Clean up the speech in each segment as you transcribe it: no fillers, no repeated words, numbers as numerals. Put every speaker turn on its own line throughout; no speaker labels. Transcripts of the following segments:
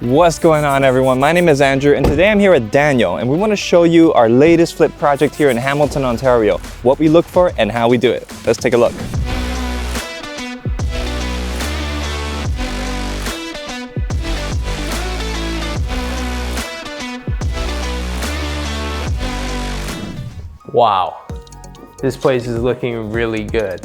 What's going on, everyone? My name is Andrew, and today I'm here with Daniel, and we want to show you our latest flip project here in Hamilton, Ontario, what we look for and how we do it. Let's take a look.
Wow, this place is looking really good.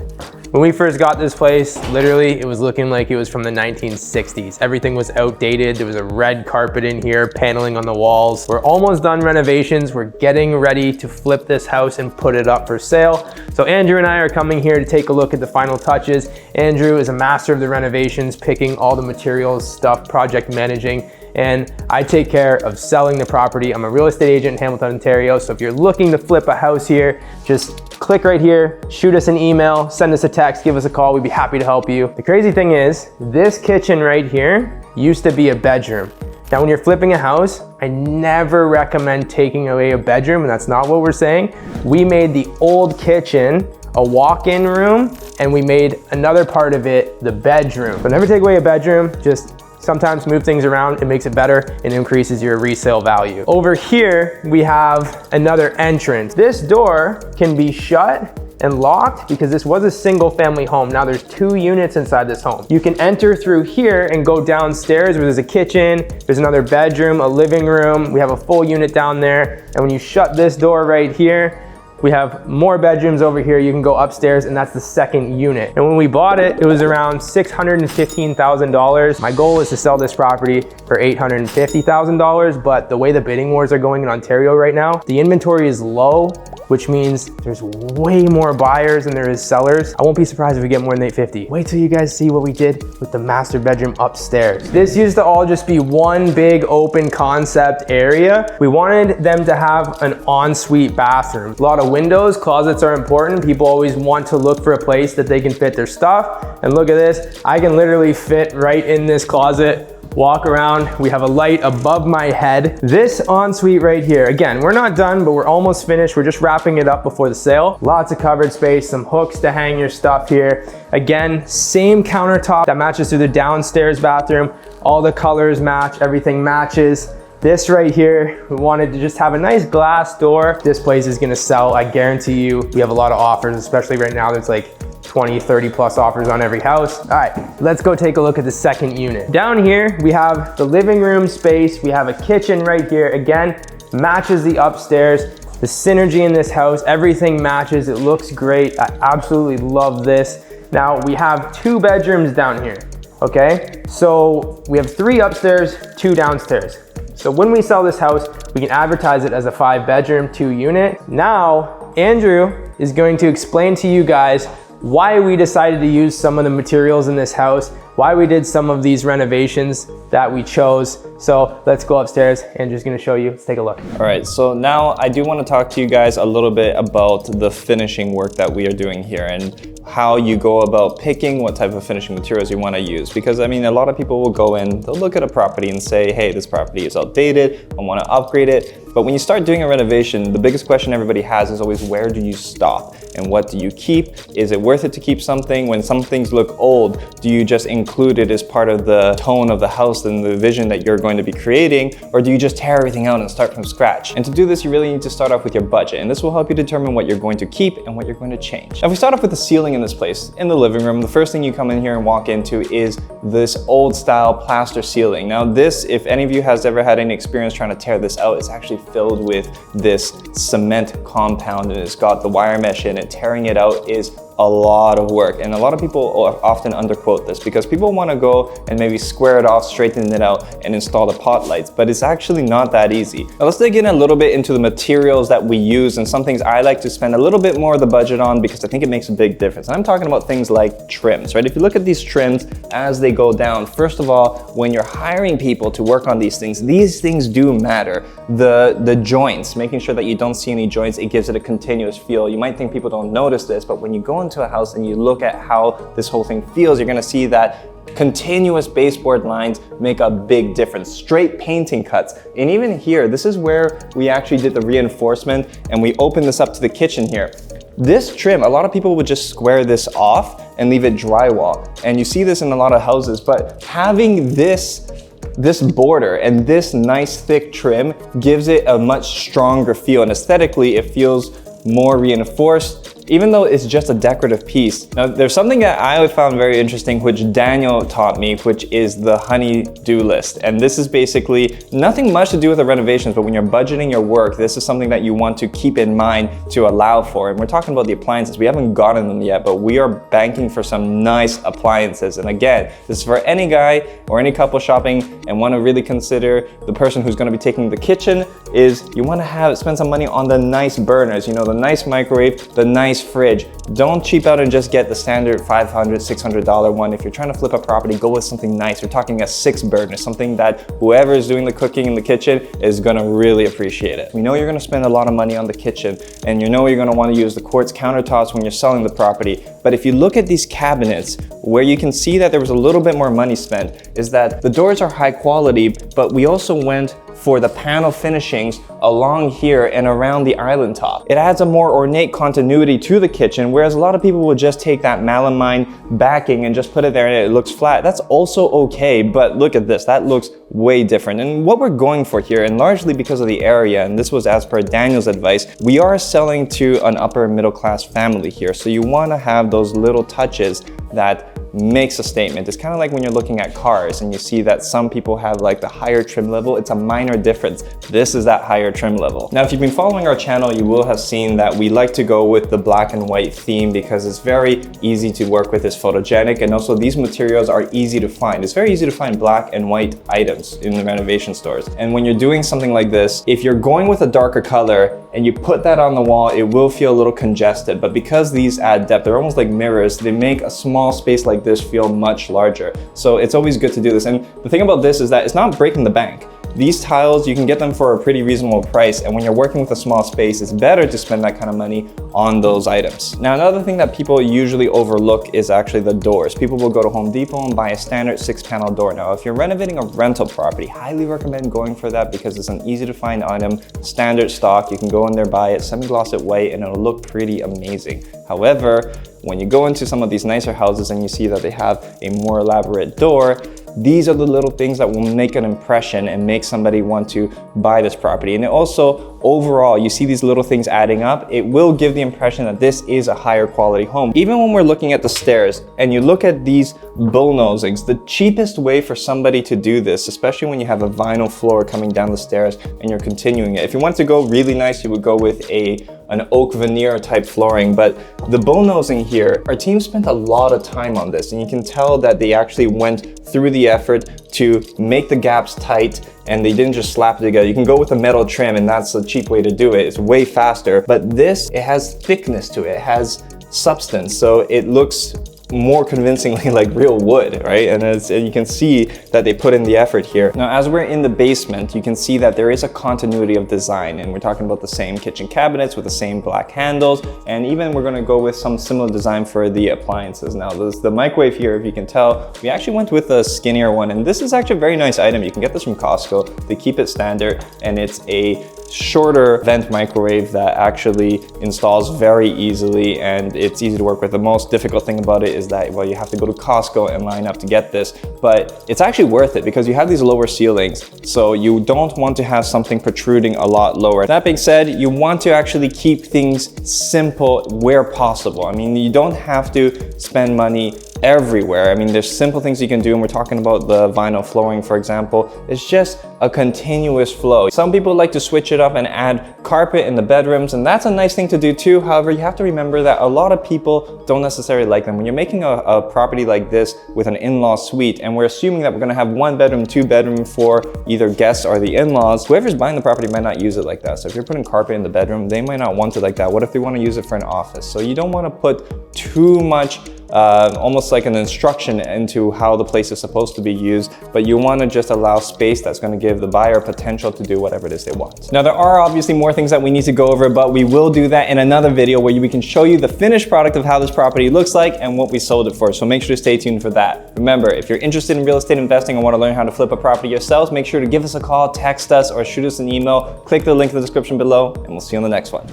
When we first got this place, literally, it was looking like it was from the 1960s. Everything was outdated. There was a red carpet in here, paneling on the walls. We're almost done renovations. We're getting ready to flip this house and put it up for sale. So Andrew and I are coming here to take a look at the final touches. Andrew is a master of the renovations, picking all the materials, stuff, project managing, and I take care of selling the property. I'm a real estate agent in Hamilton, Ontario. So if you're looking to flip a house here, just click right here, shoot us an email, send us a text, give us a call. We'd be happy to help you. The crazy thing is, this kitchen right here used to be a bedroom. Now, when you're flipping a house, I never recommend taking away a bedroom, and that's not what we're saying. We made the old kitchen a walk-in room, and we made another part of it the bedroom. So never take away a bedroom, just sometimes move things around. It makes it better and increases your resale value. Over here, we have another entrance. This door can be shut and locked because this was a single family home. Now there's 2 units inside this home. You can enter through here and go downstairs where there's a kitchen, there's another bedroom, a living room. We have a full unit down there. And when you shut this door right here, we have more bedrooms over here. You can go upstairs, and that's the second unit. And when we bought it, it was around $615,000. My goal is to sell this property for $850,000, but the way the bidding wars are going in Ontario right now, the inventory is low, which means there's way more buyers than there is sellers. I won't be surprised if we get more than $850. Wait till you guys see what we did with the master bedroom upstairs. This used to all just be one big open concept area. We wanted them to have an ensuite bathroom. A lot of windows, closets are important. People always want to look for a place that they can fit their stuff. And look at this, I can literally fit right in this closet, walk around. We have a light above my head. This ensuite right here, again, we're not done, but we're almost finished. We're just wrapping it up before the sale. Lots of covered space, some hooks to hang your stuff here. Again, same countertop that matches to the downstairs bathroom. All the colors match, everything matches. This right here, we wanted to just have a nice glass door. This place is gonna sell, I guarantee you. We have a lot of offers, especially right now. There's like 20, 30 plus offers on every house. All right, let's go take a look at the second unit. Down here, we have the living room space. We have a kitchen right here. Again, matches the upstairs. The synergy in this house, everything matches. It looks great. I absolutely love this. Now, we have 2 bedrooms down here, okay? So we have 3 upstairs, 2 downstairs. So when we sell this house, we can advertise it as a 5-bedroom, 2 unit. Now, Andrew is going to explain to you guys why we decided to use some of the materials in this house, why we did some of these renovations that we chose. So let's go upstairs. Andrew's gonna show you. Let's take a look.
All right, so now I do want to talk to you guys a little bit about the finishing work that we are doing here and how you go about picking what type of finishing materials you want to use. Because I mean, a lot of people will go in, they'll look at a property and say, hey, this property is outdated, I want to upgrade it. But when you start doing a renovation, the biggest question everybody has is always, where do you stop? And what do you keep? Is it worth it to keep something? When some things look old, do you just include it as part of the tone of the house and the vision that you're going to be creating? Or do you just tear everything out and start from scratch? And to do this, you really need to start off with your budget. And this will help you determine what you're going to keep and what you're going to change. Now, if we start off with the ceiling in this place, in the living room, the first thing you come in here and walk into is this old style plaster ceiling. Now this, if any of you has ever had any experience trying to tear this out, it's actually filled with this cement compound and it's got the wire mesh in it. Tearing it out is a lot of work, and a lot of people often underquote this because people want to go and maybe square it off, straighten it out, and install the pot lights, but it's actually not that easy. Now let's dig in a little bit into the materials that we use and some things I like to spend a little bit more of the budget on because I think it makes a big difference. And I'm talking about things like trims, right? If you look at these trims as they go down, first of all, when you're hiring people to work on these things do matter. The joints, making sure that you don't see any joints, it gives it a continuous feel. You might think people don't notice this, but when you go into a house and you look at how this whole thing feels, you're gonna see that continuous baseboard lines make a big difference. Straight painting cuts. And even here, this is where we actually did the reinforcement and we opened this up to the kitchen here. This trim, a lot of people would just square this off and leave it drywall. And you see this in a lot of houses, but having this this border and this nice thick trim gives it a much stronger feel, and aesthetically it feels more reinforced, even though it's just a decorative piece. Now, there's something that I found very interesting, which Daniel taught me, which is the honey-do list. And this is basically nothing much to do with the renovations, but when you're budgeting your work, this is something that you want to keep in mind to allow for. And we're talking about the appliances. We haven't gotten them yet, but we are banking for some nice appliances. And again, this is for any guy or any couple shopping and want to really consider the person who's going to be taking the kitchen, is you want to spend some money on the nice burners, you know, the nice microwave, the nice fridge. Don't cheap out and just get the standard $500, $600 one. If you're trying to flip a property, go with something nice. We're talking a 6 burner, something that whoever is doing the cooking in the kitchen is gonna really appreciate it. We know you're gonna spend a lot of money on the kitchen, and you know you're gonna wanna use the quartz countertops when you're selling the property. But if you look at these cabinets, where you can see that there was a little bit more money spent, is that the doors are high quality, but we also went for the panel finishings along here and around the island top. It adds a more ornate continuity to the kitchen, whereas a lot of people will just take that melamine backing and just put it there and it looks flat. That's also okay, but look at this, that looks way different. And what we're going for here, and largely because of the area, and this was as per Daniel's advice, we are selling to an upper middle class family here. So you wanna have those little touches that makes a statement. It's kind of like when you're looking at cars and you see that some people have like the higher trim level. It's a minor difference. This is that higher trim level. Now, if you've been following our channel, you will have seen that we like to go with the black and white theme because it's very easy to work with, it's photogenic, and also these materials are easy to find. It's very easy to find black and white items in the renovation stores. And when you're doing something like this, if you're going with a darker color and you put that on the wall, it will feel a little congested. But because these add depth, they're almost like mirrors, they make a small space like this feel much larger. So it's always good to do this. And the thing about this is that it's not breaking the bank. These tiles, you can get them for a pretty reasonable price, and when you're working with a small space, it's better to spend that kind of money on those items. Now, another thing that people usually overlook is actually the doors. People will go to Home Depot and buy a standard 6-panel door. Now, if you're renovating a rental property, highly recommend going for that because it's an easy to find item, standard stock. You can go in there, buy it, semi-gloss it white, and it'll look pretty amazing. However, when you go into some of these nicer houses and you see that they have a more elaborate door, these are the little things that will make an impression and make somebody want to buy this property. And it also, overall, you see these little things adding up, it will give the impression that this is a higher quality home. Even when we're looking at the stairs and you look at these bullnosings, the cheapest way for somebody to do this, especially when you have a vinyl floor coming down the stairs and you're continuing it. If you want to go really nice, you would go with an oak veneer type flooring, but the bullnosing here, our team spent a lot of time on this, and you can tell that they actually went through the effort to make the gaps tight, and they didn't just slap it together. You can go with a metal trim, and that's a cheap way to do it. It's way faster, but this, it has thickness to it. It has substance, so it looks more convincingly like real wood, right? And you can see that they put in the effort here. Now, as we're in the basement, you can see that there is a continuity of design, and we're talking about the same kitchen cabinets with the same black handles, and even we're gonna go with some similar design for the appliances. Now, the microwave here, if you can tell, we actually went with a skinnier one, and this is actually a very nice item. You can get this from Costco. They keep it standard, and it's a shorter vent microwave that actually installs very easily, and it's easy to work with. The most difficult thing about it is that, well, you have to go to Costco and line up to get this, but it's actually worth it because you have these lower ceilings, so you don't want to have something protruding a lot lower. That being said, you want to actually keep things simple where possible. I mean, you don't have to spend money everywhere. I mean, there's simple things you can do, and we're talking about the vinyl flooring, for example. It's just a continuous flow. Some people like to switch it up and add carpet in the bedrooms, and that's a nice thing to do too. However, you have to remember that a lot of people don't necessarily like them. When you're making a property like this with an in-law suite, and we're assuming that we're gonna have 1 bedroom, 2 bedroom for either guests or the in-laws, whoever's buying the property might not use it like that. So if you're putting carpet in the bedroom, they might not want it like that. What if they wanna use it for an office? So you don't wanna put too much almost like an instruction into how the place is supposed to be used, but you want to just allow space that's going to give the buyer potential to do whatever it is they want. Now, there are obviously more things that we need to go over, but we will do that in another video where we can show you the finished product of how this property looks like and what we sold it for. So make sure to stay tuned for that. Remember, if you're interested in real estate investing and want to learn how to flip a property yourselves, make sure to give us a call, text us, or shoot us an email. Click the link in the description below, and we'll see you on the next one.